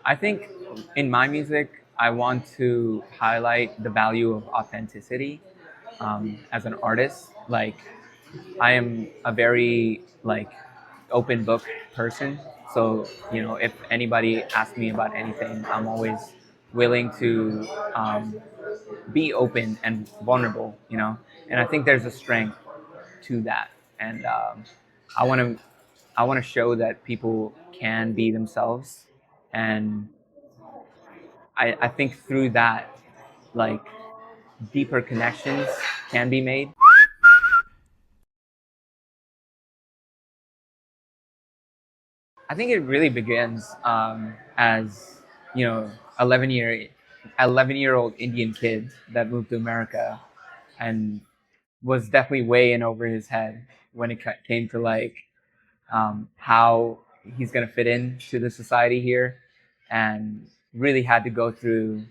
I think in my music, I want to highlight the value of authenticity as an artist. Like, I am a very open book person. So if anybody asks me about anything, I'm always willing to be open and vulnerable. And I think there's a strength to that, and I want to I want to show that people can be themselves, and I think through that, like, deeper connections can be made. I think it really begins as 11 year 11-year-old Indian kid that moved to America and was definitely way in over his head when it came to how he's gonna fit into the society here, and really had to go through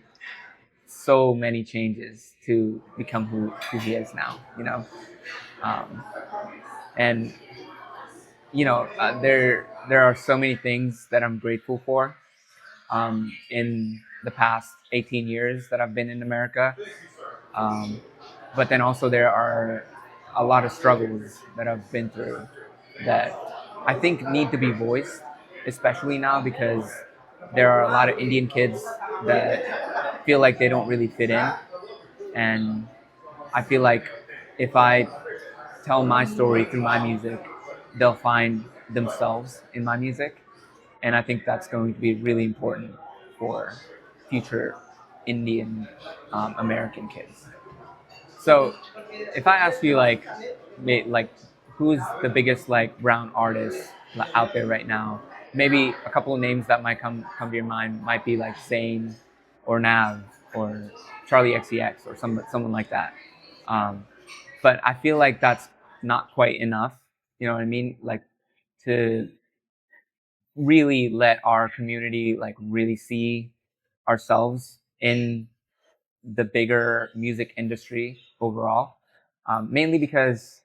so many changes to become who he is now. Um, and there are so many things that I'm grateful for in the past 18 years that I've been in America. Um, but then also there are a lot of struggles that I've been through that I think need to be voiced, especially now because there are a lot of Indian kids that feel like they don't really fit in. And I feel like if I tell my story through my music, they'll find themselves in my music. And I think that's going to be really important for future Indian American kids. So if I ask you like who's the biggest brown artist out there right now, maybe a couple of names that might come to your mind might be like Sane or Nav or Charlie XCX or someone like that. Um, but I feel like that's not quite enough. You know what I mean? Like, to really let our community really see ourselves in the bigger music industry overall. Mainly because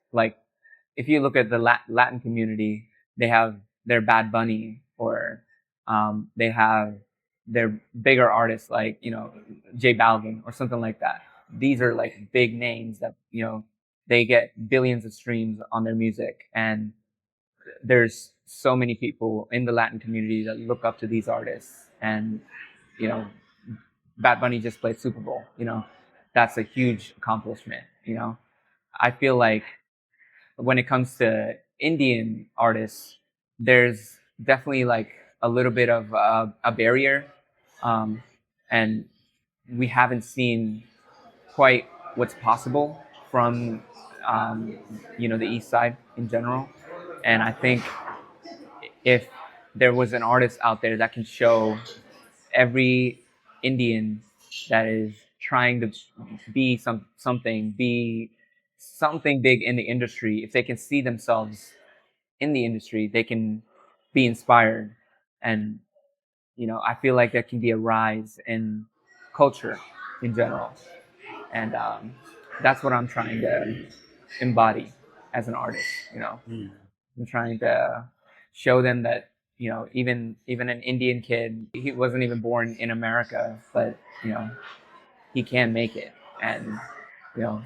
if you look at the Latin community, they have their Bad Bunny, or they have their bigger artists like J Balvin or something like that. These are like big names that they get billions of streams on their music, and there's so many people in the Latin community that look up to these artists. And you know, Bad Bunny just played Super Bowl. That's a huge accomplishment. I feel like when it comes to Indian artists, there's definitely like a little bit of a barrier, um, and we haven't seen quite what's possible from the East Side in general. And I think if there was an artist out there that can show every Indian that is trying to be something big in the industry, if they can see themselves in the industry, they can be inspired. And I feel like there can be a rise in culture in general, and that's what I'm trying to embody as an artist. I'm trying to show them that even an Indian kid, he wasn't even born in America, but he can make it. And you know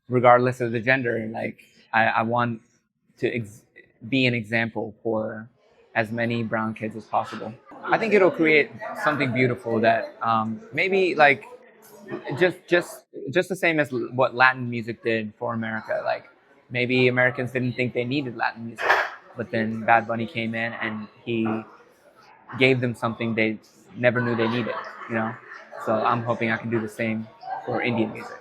regardless of the gender, like, I want to be an example for as many brown kids as possible. I think it'll create something beautiful that maybe like just the same as what Latin music did for America. Like, maybe Americans didn't think they needed Latin music, but then Bad Bunny came in and he gave them something they never knew they needed. You know, so I'm hoping I can do the same for Indian music.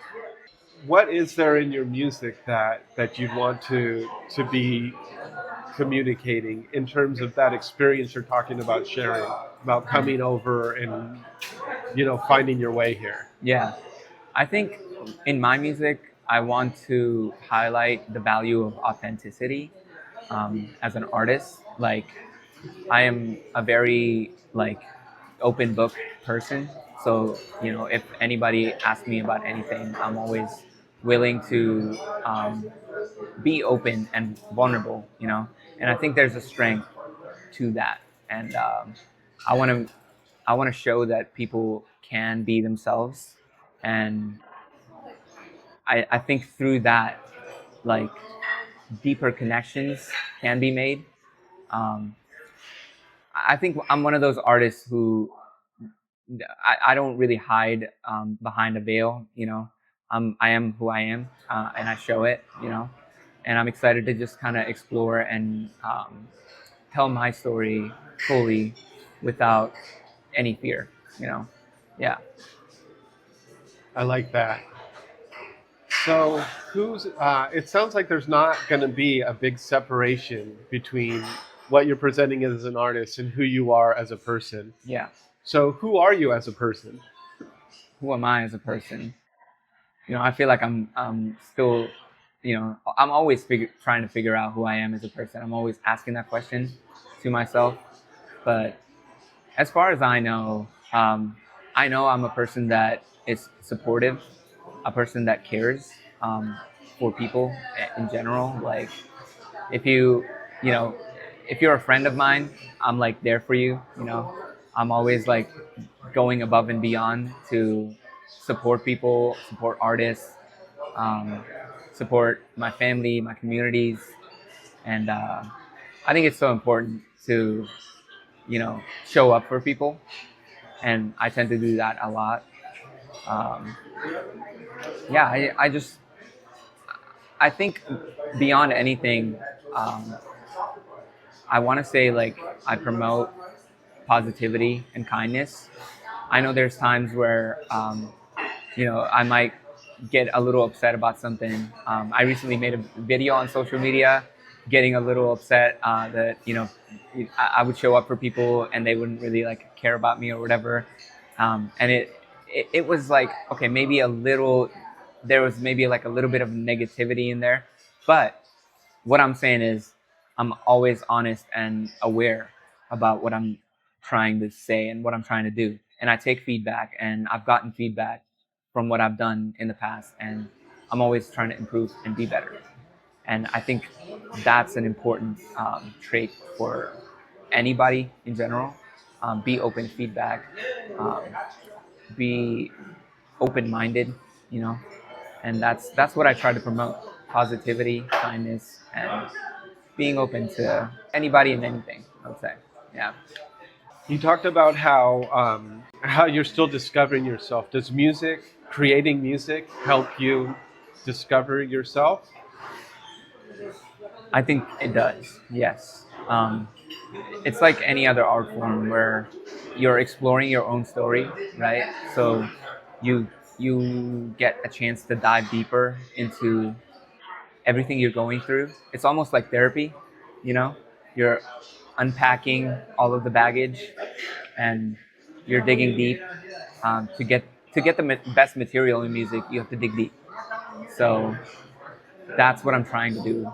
What is there in your music that you'd want to be communicating in terms of that experience you're talking about sharing, about coming over and finding your way here? Yeah, I think in my music, I want to highlight the value of authenticity as an artist. Like, I am a very open book person. So if anybody asks me about anything, I'm always willing to be open and vulnerable. And I think there's a strength to that, and I want to I want to show that people can be themselves, and I think through that, like, deeper connections can be made. Um, I think I'm one of those artists who I don't really hide behind a veil. I am who I am, and I show it. And I'm excited to just kind of explore and tell my story fully without any fear. Yeah. I like that. So, it sounds like there's not going to be a big separation between what you're presenting as an artist and who you are as a person. Yeah. So, who are you as a person? Who am I as a person? I feel like I'm still, I'm always trying to figure out who I am as a person. I'm always asking that question to myself. But as far as I know I'm a person that is supportive, a person that cares for people in general. Like, if you know, if you're a friend of mine, I'm like there for you. I'm always like going above and beyond to support people, support artists, um, support my family, my communities, and I think it's so important to show up for people, and I tend to do that a lot. Um, yeah, I think beyond anything, um, I want to say, like, I promote positivity and kindness. I know there's times where I might get a little upset about something. I recently made a video on social media, getting a little upset that I would show up for people and they wouldn't really like care about me or whatever. And it was like, okay, maybe there was maybe like a little bit of negativity in there, but what I'm saying is I'm always honest and aware about what I'm trying to say and what I'm trying to do. And I take feedback, and I've gotten feedback from what I've done in the past, and I'm always trying to improve and be better. And I think that's an important trait for anybody in general. Be open to feedback, um, be open-minded, you know, and that's what I try to promote: positivity, kindness, and being open to anybody and anything, I would say. Yeah. You talked about how you're still discovering yourself. Does creating music, help you discover yourself? I think it does. Yes. It's like any other art form where you're exploring your own story, right? So you you get a chance to dive deeper into everything you're going through. It's almost like therapy, you know? You're unpacking all of the baggage, and you're digging deep. To get the best material in music, you have to dig deep. So that's what I'm trying to do,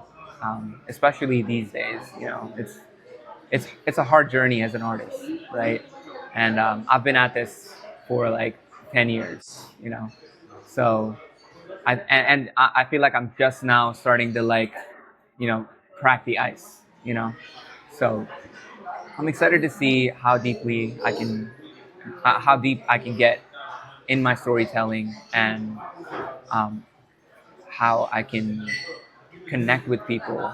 especially these days. It's a hard journey as an artist, right? And I've been at this for like 10 years. So I feel like I'm just now starting to, like, crack the ice. So I'm excited to see how deep I can get in my storytelling, and um, how I can connect with people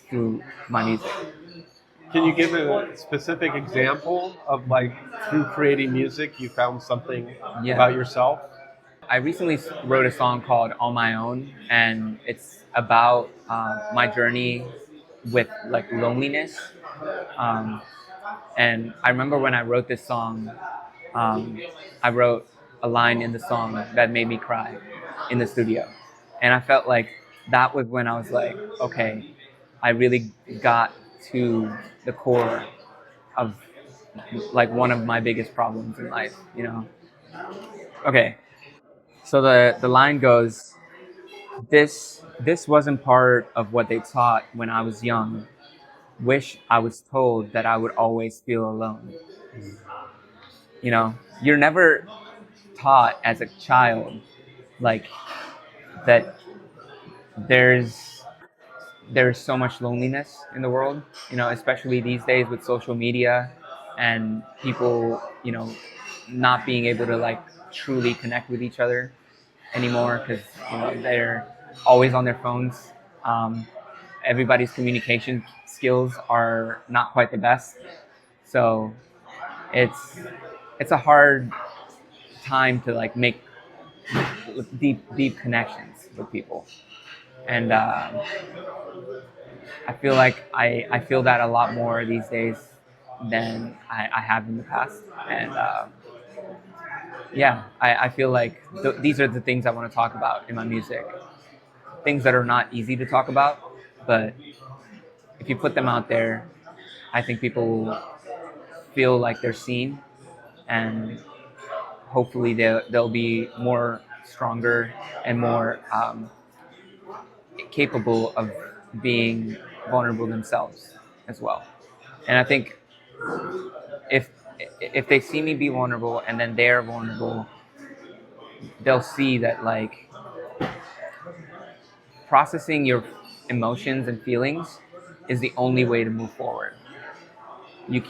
through my music. Can you give a specific example of, like, through creating music, you found something about Yeah. yourself? I recently wrote a song called "On My Own," and it's about my journey with, like, loneliness. Um, and I remember when I wrote this song, um, I wrote a line in the song that made me cry in the studio, and I felt like that was when I was like, okay, I really got to the core of, like, one of my biggest problems in life. Okay, so the line goes, this wasn't part of what they taught when I was young. Wish I was told that I would always feel alone. You're never taught as a child, like, that there's there's so much loneliness in the world, especially these days with social media and people, not being able to like truly connect with each other anymore because they're always on their phones. Um, Everybody's communication skills are not quite the best, so it's a hard time to like make deep connections with people, and I feel like I feel that a lot more these days than I have in the past, and yeah, I feel like these are the things I want to talk about in my music. Things that are not easy to talk about, but if you put them out there, I think people feel like they're seen, and hopefully they'll be more stronger and more capable of being vulnerable themselves as well. And I think if if they see me be vulnerable and then they're vulnerable, they'll see that like processing your emotions and feelings is the only way to move forward. You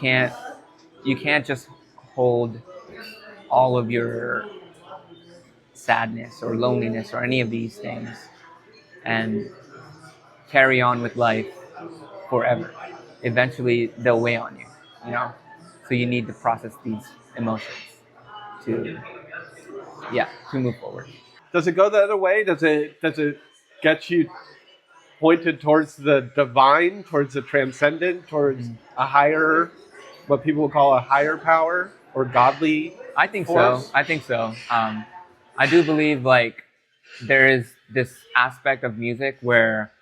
can't just hold all of your sadness or loneliness or any of these things and carry on with life forever. Eventually they'll weigh on you, you know? So you need to process these emotions to to move forward. Does it go the other way? Does it get you pointed towards the divine, towards the transcendent, towards a higher, what people would call a higher power or godly I think force? so. I think so. I do believe like there is this aspect of music where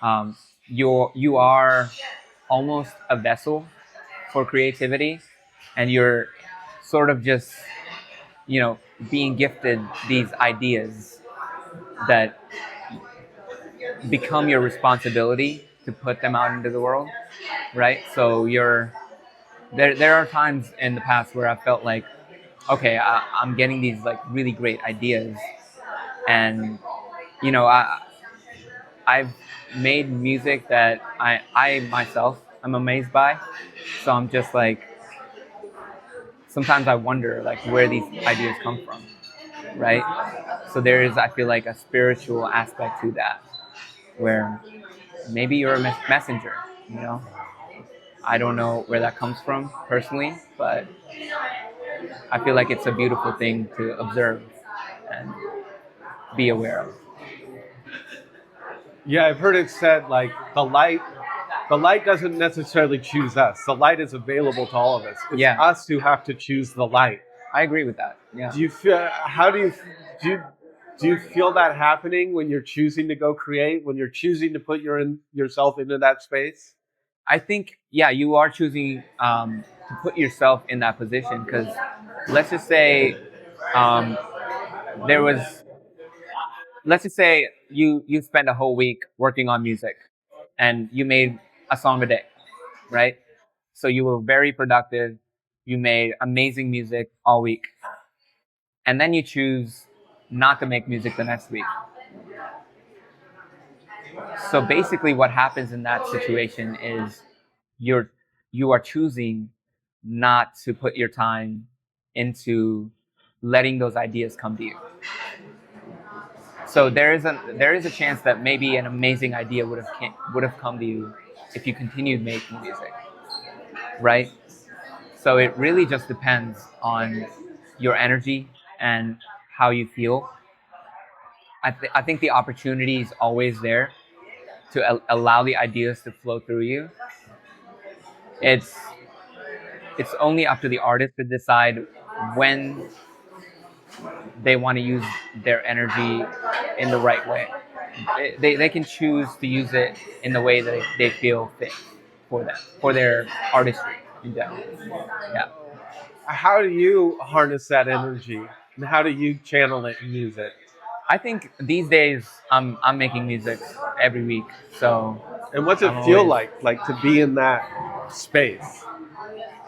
um, you are almost a vessel for creativity, and you're sort of just being gifted these ideas that become your responsibility to put them out into the world, right? So there are times in the past where I felt like, okay, I'm getting these like really great ideas, and you know I I've made music that I myself I'm amazed by. So I'm just like, sometimes I wonder like where these ideas come from, right? So there is, I feel like, a spiritual aspect to that, where maybe you're a messenger, you know? I don't know where that comes from personally, but I feel like it's a beautiful thing to observe and be aware of. Yeah, I've heard it said like the light doesn't necessarily choose us. The light is available to all of us. It's Yeah, us who have to choose the light. I agree with that. Yeah. Do you feel how do you do you feel that happening when you're choosing to go create, when you're choosing to put yourself into that space? I think, yeah, you are choosing to put yourself in that position because let's just say um, there was, let's just say you spent a whole week working on music and you made a song a day, right? So you were very productive. You made amazing music all week. And then you choose not to make music the next week. So basically what happens in that situation is you're you are choosing not to put your time into letting those ideas come to you. So there is a chance that maybe an amazing idea would have come to you if you continued making music, right? So it really just depends on your energy and how you feel. I think the opportunity is always there to allow the ideas to flow through you. It's it's only up to the artist to decide when they want to use their energy in the right way. They can choose to use it in the way that they feel fit for them, for their artistry in general. Yeah. How do you harness that energy? And how do you channel it in music? I think these days I'm making music every week, so And what's it I'm feel always like to be in that space?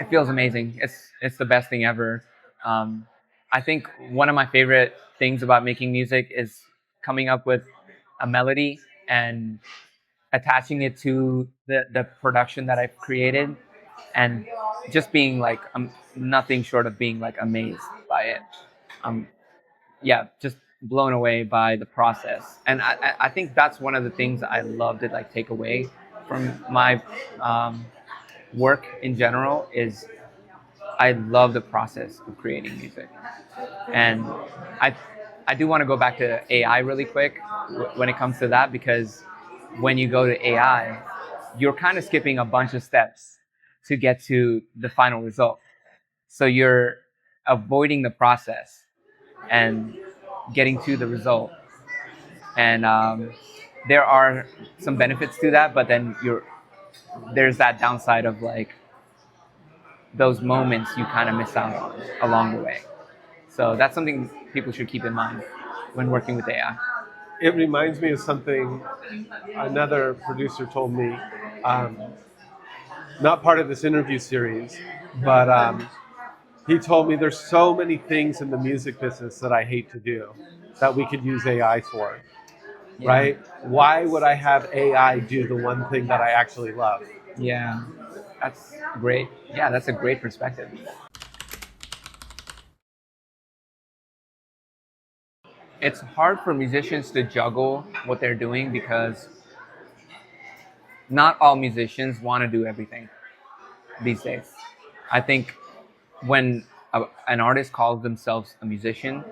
it feels amazing. It's the best thing ever. Um, I think one of my favorite things about making music is coming up with a melody and attaching it to the production that I've created, and just being like nothing short of being like amazed by it. Um, yeah, just blown away by the process, and I think that's one of the things I love to like take away from my work in general is I love the process of creating music. And I I do want to go back to AI really quick when it comes to that, because when you go to AI, you're kind of skipping a bunch of steps to get to the final result. So you're avoiding the process and getting to the result. And there are some benefits to that, but then there's that downside of like those moments you kind of miss out on along the way. So that's something people should keep in mind when working with AI. It reminds me of something another producer told me, um, not part of this interview series, but he told me there's so many things in the music business that I hate to do that we could use AI for, Yeah. right? Why would I have AI do the one thing that I actually love? Yeah, that's great. Yeah, that's a great perspective. It's hard for musicians to juggle what they're doing because not all musicians want to do everything these days. I think when an artist calls themselves a musician,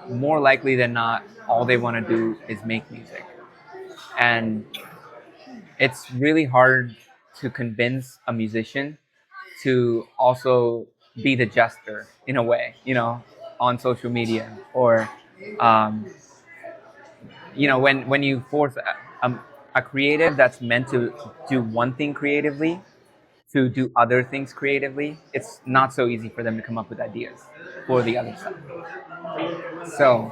more likely than not, all they want to do is make music. And it's really hard to convince a musician to also be the jester in a way, on social media, or um, when you force a creative that's meant to do one thing creatively to do other things creatively, it's not so easy for them to come up with ideas for the other stuff. So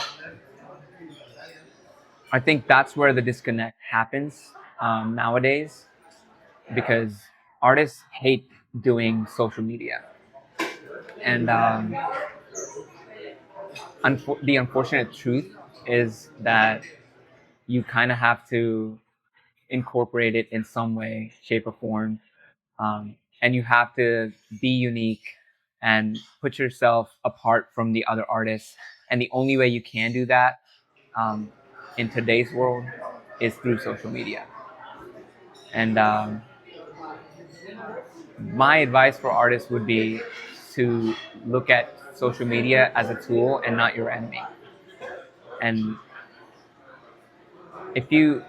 I think that's where the disconnect happens nowadays, because artists hate doing social media. And the unfortunate truth is that you kind of have to incorporate it in some way, shape, or form. And you have to be unique and put yourself apart from the other artists. And the only way you can do that um, in today's world is through social media. And my advice for artists would be to look at social media as a tool and not your enemy. And if you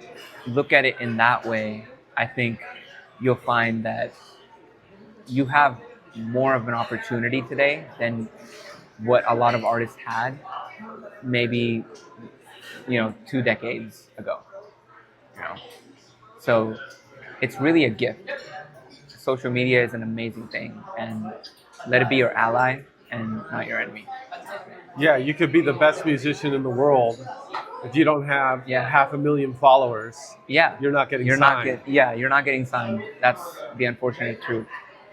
look at it in that way, I think you'll find that you have more of an opportunity today than what a lot of artists had maybe 2 decades ago. you know so it's really a gift. Social media is an amazing thing, and let it be your ally and not your enemy. Yeah, you could be the best musician in the world. If you don't have Yeah. 500,000 followers, Yeah, you're not getting you're signed. you're not getting signed. That's the unfortunate truth.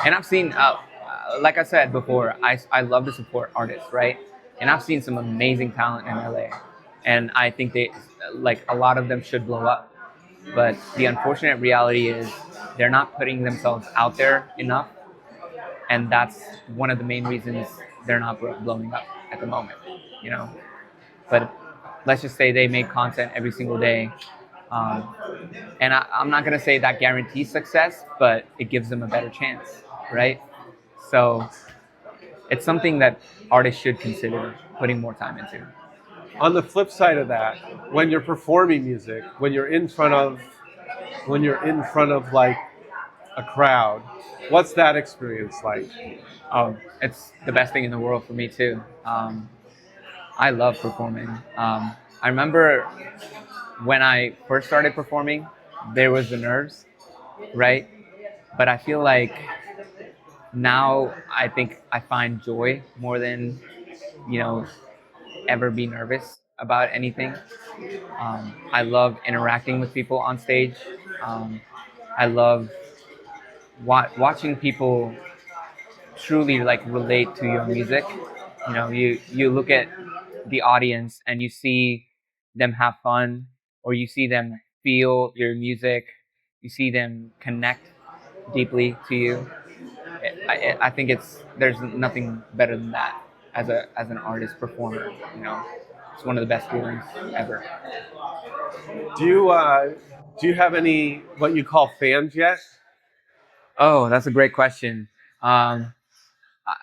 And I've seen like I said before, I love to support artists, right? And I've seen some amazing talent in LA, and I think they, like, a lot of them should blow up. But the unfortunate reality is they're not putting themselves out there enough, and that's one of the main reasons they're not blowing up at the moment. You know, but let's just say they make content every single day. Um, and I'm not going to say that guarantees success, but it gives them a better chance, right? So it's something that artists should consider putting more time into. On the flip side of that, when you're performing music, when you're in front of like a crowd, what's that experience like? It's the best thing in the world for me too. I love performing. I remember when I first started performing, there was the nerves, right? But I feel like now I think I find joy more than you know ever be nervous about anything. I love interacting with people on stage. Um, I love watching people truly like relate to your music. You look at the audience and you see them have fun, or you see them feel your music, you see them connect deeply to you. I think there's nothing better than that as an artist performer. It's one of the best feelings ever. Do you have any what you call fans yet? Oh, that's a great question.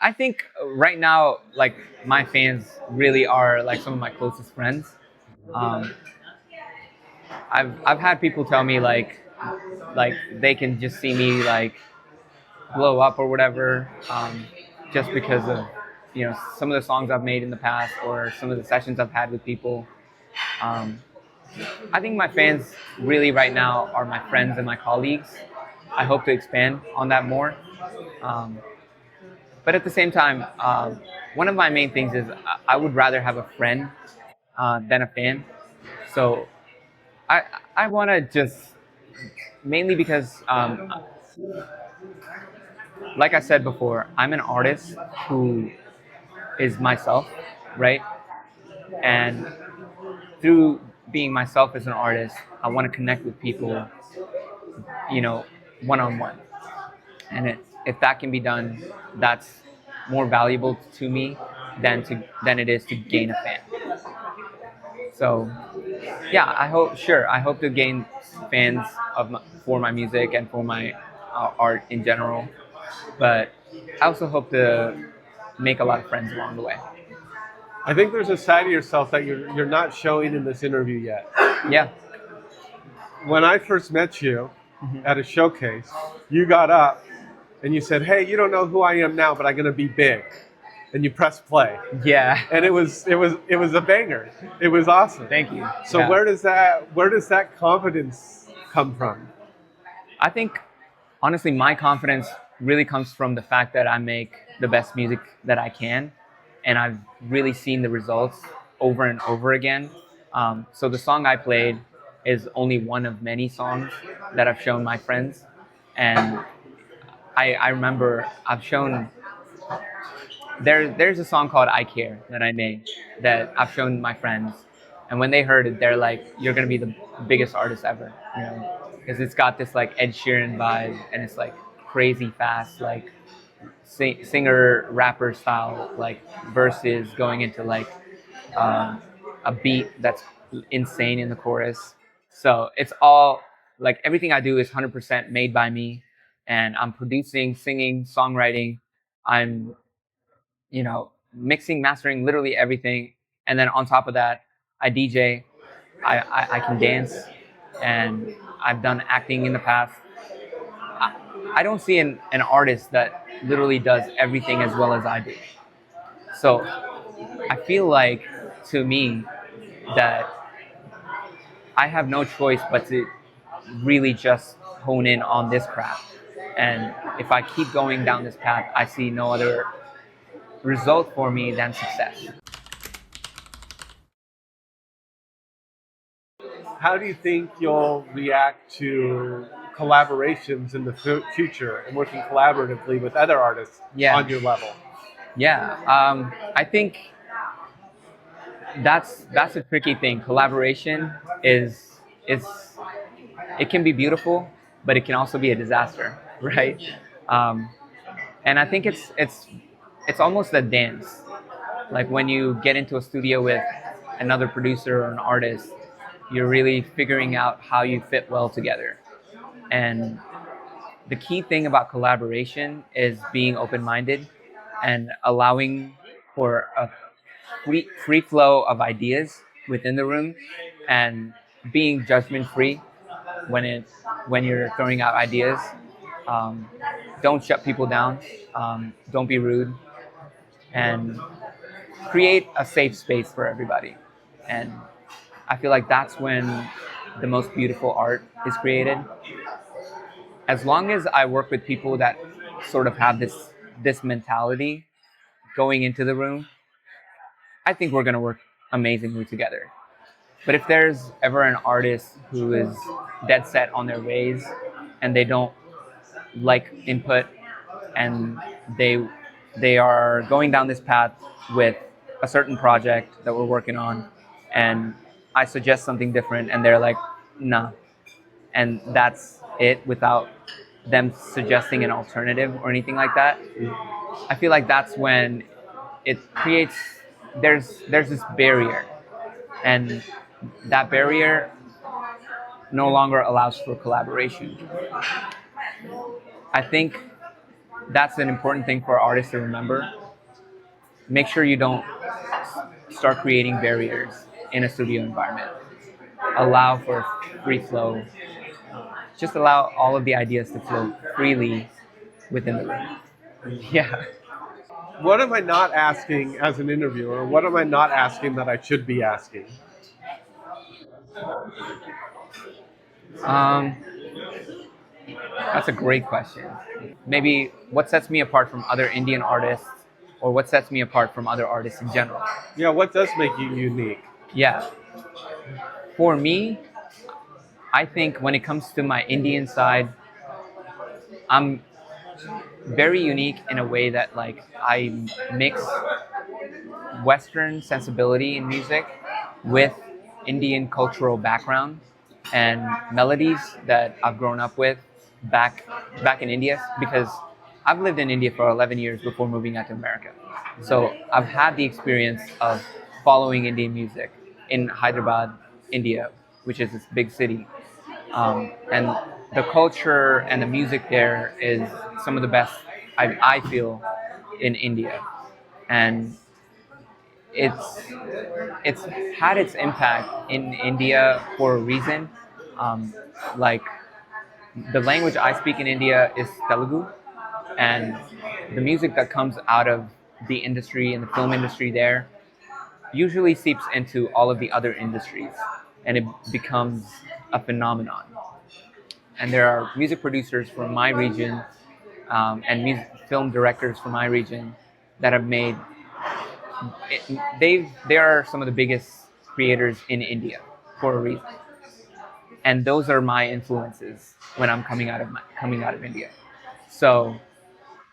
I think right now, like, my fans really are like some of my closest friends. Um, I've had people tell me like they can just see me like blow up or whatever, just because of some of the songs I've made in the past or some of the sessions I've had with people. Um, I think my fans really right now are my friends and my colleagues. I hope to expand on that more. Um, but at the same time, one of my main things is I would rather have a friend than a fan. So I I want to just mainly because like I said before, I'm an artist who is myself, right? And through being myself as an artist, I want to connect with people, you know, one on one. And if that can be done, that's more valuable to me than it is to gain a fan. So yeah, I hope to gain fans for my music and for my art in general. But I also hope to make a lot of friends along the way. I think there's a side of yourself that you're not showing in this interview yet. Yeah. When I first met you Mm-hmm. at a showcase, you got up and you said, "Hey, you don't know who I am now, but I'm going to be big." And you press play. Yeah. And it was a banger. It was awesome. Thank you. So Yeah. where does that confidence come from? I think honestly, my confidence really comes from the fact that I make the best music that I can, and I've really seen the results over and over again. So the song I played is only one of many songs that I've shown my friends, and I remember I've shown there's a song called "I Care" that I made that I've shown my friends, and when they heard it, they're like, "You're gonna be the biggest artist ever," because it's got this like Ed Sheeran vibe, and it's like crazy fast, like singer rapper style, like verses going into like um, a beat that's insane in the chorus. So it's all like everything I do is 100% made by me, and I'm producing, singing, songwriting. I'm mixing, mastering, literally everything. And then on top of that, I DJ, I can dance, and I've done acting in the past. I don't see an artist that literally does everything as well as I do. So I feel like, to me, that I have no choice but to really just hone in on this craft. And if I keep going down this path, I see no other result for me than success. How do you think you'll react to collaborations in the future and working collaboratively with other artists Yeah. on your level? Yeah, I think that's a tricky thing. Collaboration is it can be beautiful, but it can also be a disaster, right? Um, and I think it's almost a dance. Like when you get into a studio with another producer or an artist, you're really figuring out how you fit well together. And the key thing about collaboration is being open-minded and allowing for a free flow of ideas within the room, and being judgment free when you're throwing out ideas. Um, don't shut people down. Don't be rude, and create a safe space for everybody. And I feel like that's when the most beautiful art is created. As long as I work with people that sort of have this mentality going into the room, I think we're gonna work amazingly together. But if there's ever an artist who is dead set on their ways and they don't like input, and they are going down this path with a certain project that we're working on, and I suggest something different and they're like, nah, and that's it, without them suggesting an alternative or anything like that. I feel like that's when it creates there's this barrier, and that barrier no longer allows for collaboration. I think that's an important thing for artists to remember. Make sure you don't start creating barriers in a studio environment. Allow for free flow. Just allow all of the ideas to flow freely within the room. Yeah. What am I not asking as an interviewer? What am I not asking that I should be asking? Um, that's a great question. Maybe what sets me apart from other Indian artists, or what sets me apart from other artists in general. Yeah, what does make you unique? Yeah. For me, I think when it comes to my Indian side, I'm very unique in a way that like I mix Western sensibility in music with Indian cultural background and melodies that I've grown up with back back in India, because I've lived in India for 11 years before moving out to America. So I've had the experience of following Indian music in Hyderabad, India, which is this big city. And the culture and the music there is some of the best I feel in India. And it's it's had its impact in India for a reason. Um, like the language I speak in India is Telugu, and the music that comes out of the industry and the film industry there usually seeps into all of the other industries, and it becomes a phenomenon. And there are music producers from my region, film directors from my region that have made they are some of the biggest creators in India for a reason, and those are my influences when I'm coming out of India. So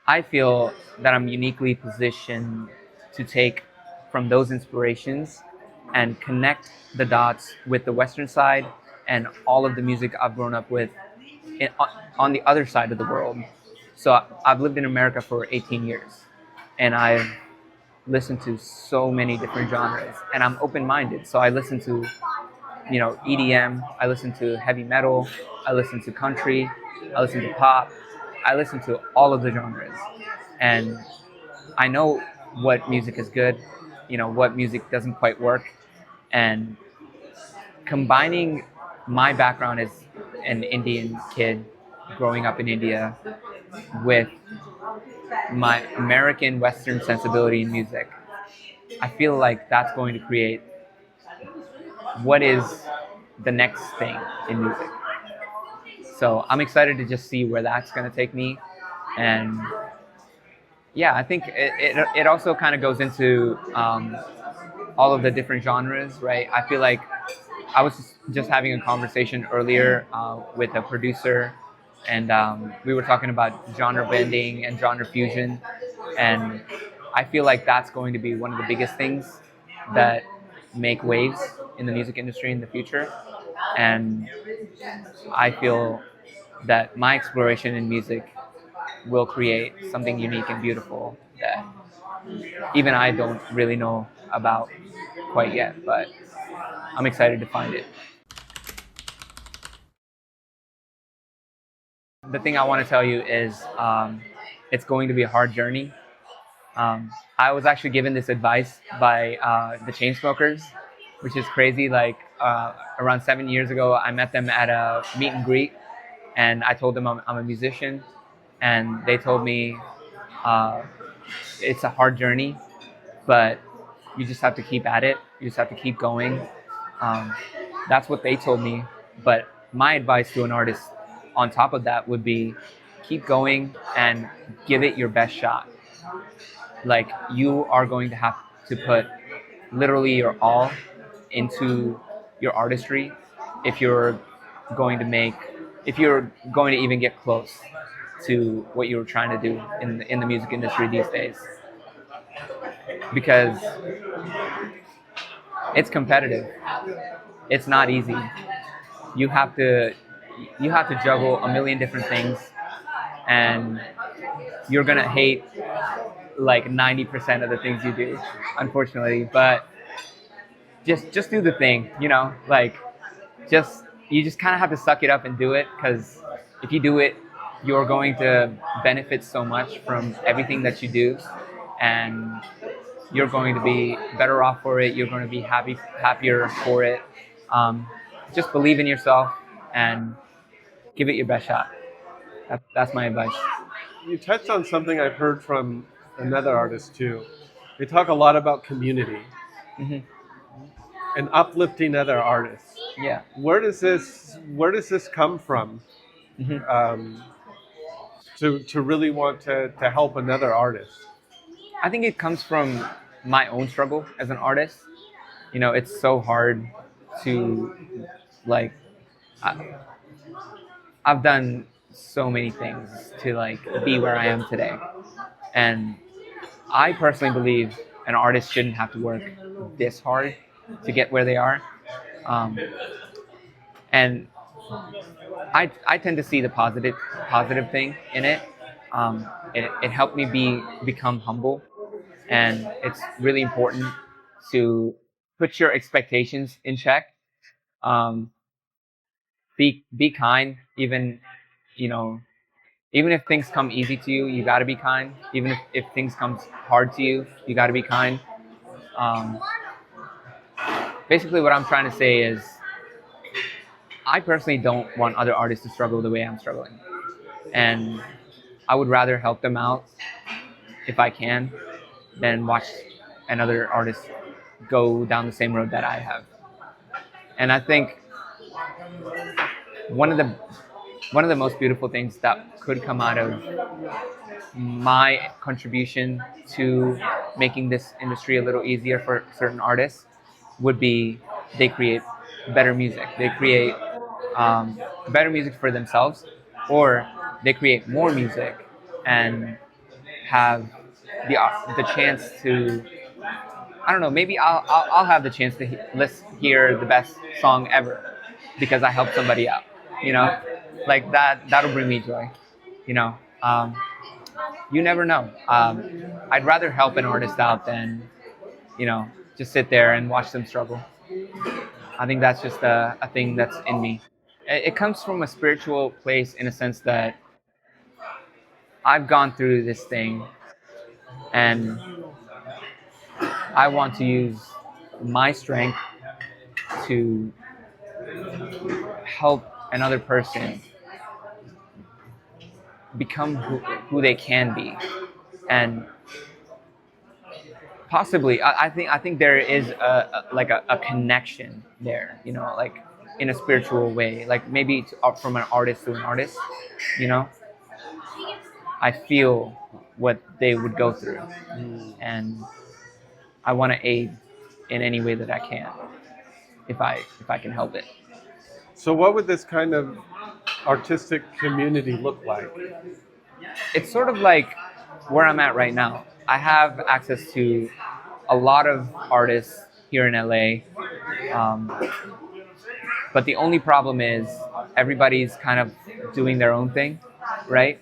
I feel that I'm uniquely positioned to take from those inspirations and connect the dots with the Western side and all of the music I've grown up with on the other side of the world. So I've lived in America for 18 years, and I've listened to so many different genres, and I'm open-minded. So I listen to, EDM, I listen to heavy metal, I listen to country, I listen to pop, I listen to all of the genres, and I know what music is good, what music doesn't quite work, and combining my background as an Indian kid growing up in India with my American Western sensibility in music, I feel like that's going to create what is the next thing in music. So I'm excited to just see where that's going to take me. And yeah, I think it also kind of goes into all of the different genres, right? I feel like I was just having a conversation earlier with a producer, and we were talking about genre bending and genre fusion. And I feel like that's going to be one of the biggest things that make waves in the music industry in the future. And I feel that my exploration in music will create something unique and beautiful that even I don't really know about quite yet, but I'm excited to find it. The thing I want to tell you is it's going to be a hard journey. I was actually given this advice by the Chainsmokers, which is crazy. Like around 7 years ago, I met them at a meet and greet, and I told them I'm a musician, and they told me uh, it's a hard journey, but you just have to keep at it. You just have to keep going. Um, that's what they told me. But my advice to an artist on top of that would be keep going and give it your best shot. Like you are going to have to put literally your all into your artistry if you're going to make if you're going to even get close to what you were trying to do in the music industry these days, because it's competitive. It's not easy. You have to you have to juggle a million different things, and you're gonna hate like 90% of the things you do, unfortunately. But just do the thing, you know, like you just kind of have to suck it up and do it, because if you do it, you're going to benefit so much from everything that you do, and you're going to be better off for it. You're going to be happier for it. Um, just believe in yourself and give it your best shot. That's my advice. You touched on something I've heard from another artist too. They talk a lot about community Hmm. and uplifting other artists. Yeah. Where does this come from? Hmm. Um, to really want to help another artist. I think it comes from my own struggle as an artist. You know, it's so hard to like. I, I've done so many things to like be where I am today, and I personally believe an artist shouldn't have to work this hard to get where they are. Um, and I tend to see the positive thing in it. It helped me become humble, and it's really important to put your expectations in check. Um, be kind, even, you know, even if things come easy to you, you got to be kind. Even if things comes hard to you, you got to be kind. Um, Basically, what I'm trying to say is, I personally don't want other artists to struggle the way I'm struggling, and I would rather help them out if I can than watch another artist go down the same road that I have. And I think one of the one of the most beautiful things that could come out of my contribution to making this industry a little easier for certain artists would be, they create better music. They create better music for themselves, or they create more music and have the chance to, I don't know, maybe I'll have the chance to let's hear the best song ever because I helped somebody out, you know, like that'll bring me joy, you know. You never know. I'd rather help an artist out than, you know, just sit there and watch them struggle. I think that's just a thing that's in me. It comes from a spiritual place, in a sense that I've gone through this thing, and I want to use my strength to help another person become who they can be. And possibly, I think there is a connection there, you know, like in a spiritual way, like maybe it's up from an artist to an artist, you know. I feel what they would go through, and I want to aid in any way that I can, if I can help it. So, what would this kind of artistic community look like? It's sort of like where I'm at right now. I have access to a lot of artists here in LA, um, but the only problem is everybody's kind of doing their own thing, right?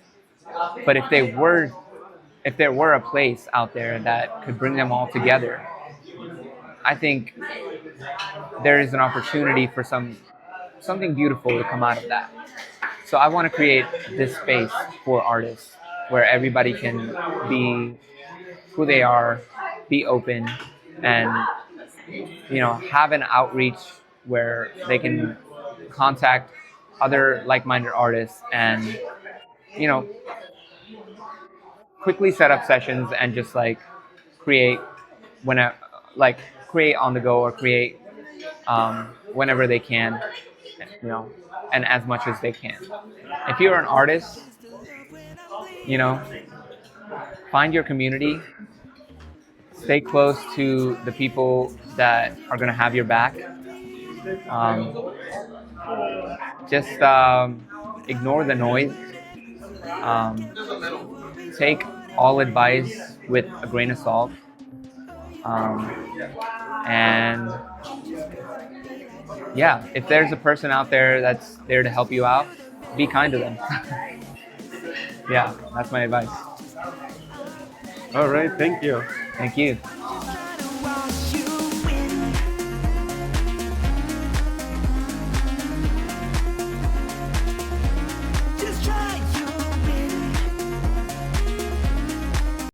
But if there were a place out there that could bring them all together, I think there is an opportunity for something beautiful to come out of that. So I want to create this space for artists where everybody can be who they are, be open, and, you know, have an outreach where they can contact other like-minded artists and, you know, quickly set up sessions and just like create when like create on the go, or create whenever they can, you know, and as much as they can. If you're an artist, you know, find your community, stay close to the people that are going to have your back. Um, just ignore the noise. Um, Take all advice with a grain of salt. Um, and yeah, if there's a person out there that's there to help you out, be kind to them. Yeah, that's my advice. All right, thank you. Thank you.